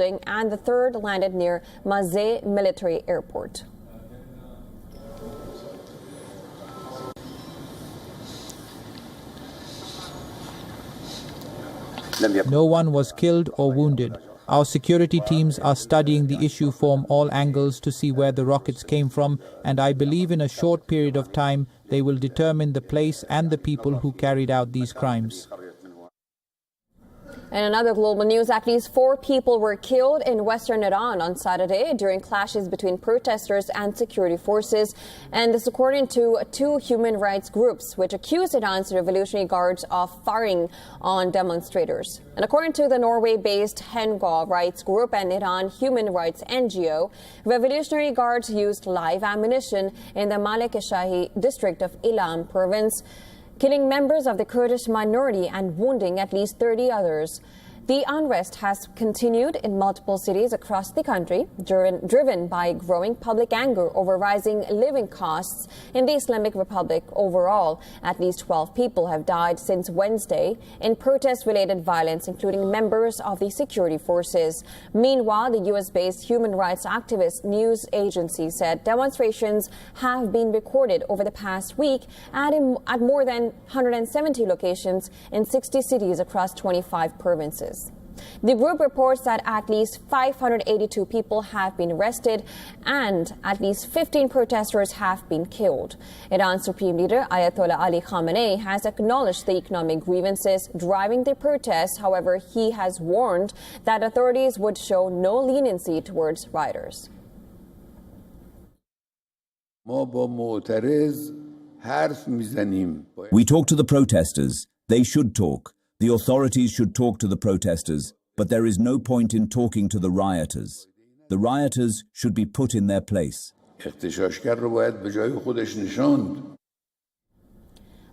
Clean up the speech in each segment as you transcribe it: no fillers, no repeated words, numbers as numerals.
and the third landed near Mazeh Military Airport. No one was killed or wounded. Our security teams are studying the issue from all angles to see where the rockets came from, and I believe in a short period of time they will determine the place and the people who carried out these crimes. In another global news, at least 4 people were killed in western Iran on Saturday during clashes between protesters and security forces. And this according to 2 human rights groups, which accused Iran's Revolutionary Guards of firing on demonstrators. And according to the Norway-based Hengaw Rights Group and Iran Human Rights NGO, Revolutionary Guards used live ammunition in the Malek-e-Shahi district of Ilam province, killing members of the Kurdish minority and wounding at least 30 others. The unrest has continued in multiple cities across the country, driven by growing public anger over rising living costs in the Islamic Republic overall. At least 12 people have died since Wednesday in protest-related violence, including members of the security forces. Meanwhile, the U.S.-based human rights activist news agency said demonstrations have been recorded over the past week at more than 170 locations in 60 cities across 25 provinces. The group reports that at least 582 people have been arrested and at least 15 protesters have been killed. Iran's Supreme Leader Ayatollah Ali Khamenei has acknowledged the economic grievances driving the protests. However, he has warned that authorities would show no leniency towards rioters. We talk to the protesters. They should talk. The authorities should talk to the protesters, but there is no point in talking to the rioters. The rioters should be put in their place. The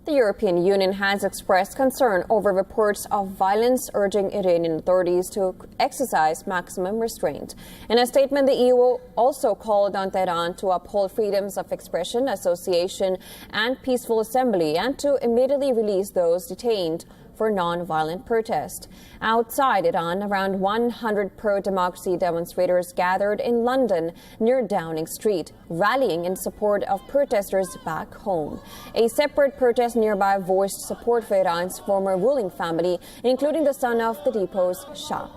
European Union has expressed concern over reports of violence, urging Iranian authorities to exercise maximum restraint. In a statement, the EU also called on Tehran to uphold freedoms of expression, association, and peaceful assembly, and to immediately release those detained for non-violent protest. Outside Iran, around 100 pro-democracy demonstrators gathered in London near Downing Street, rallying in support of protesters back home. A separate protest nearby voiced support for Iran's former ruling family, including the son of the deposed Shah.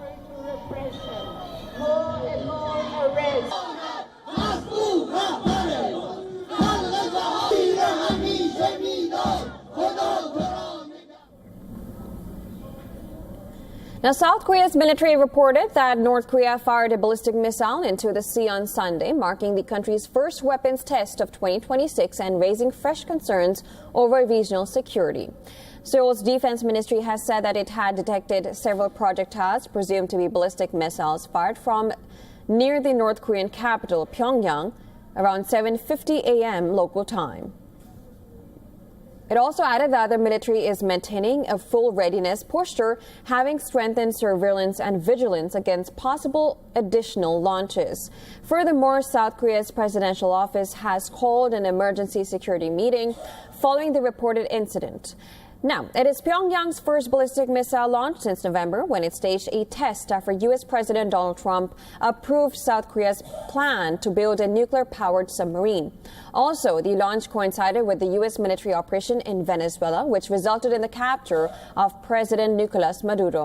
Now, South Korea's military reported that North Korea fired a ballistic missile into the sea on Sunday, marking the country's first weapons test of 2026 and raising fresh concerns over regional security. Seoul's defense ministry has said that it had detected several projectiles presumed to be ballistic missiles fired from near the North Korean capital, Pyongyang, around 7:50 a.m. local time. It also added that the military is maintaining a full readiness posture, having strengthened surveillance and vigilance against possible additional launches. Furthermore, South Korea's presidential office has called an emergency security meeting following the reported incident. Now, it is Pyongyang's first ballistic missile launch since November, when it staged a test after U.S. President Donald Trump approved South Korea's plan to build a nuclear-powered submarine. Also, the launch coincided with the U.S. military operation in Venezuela, which resulted in the capture of President Nicolas Maduro.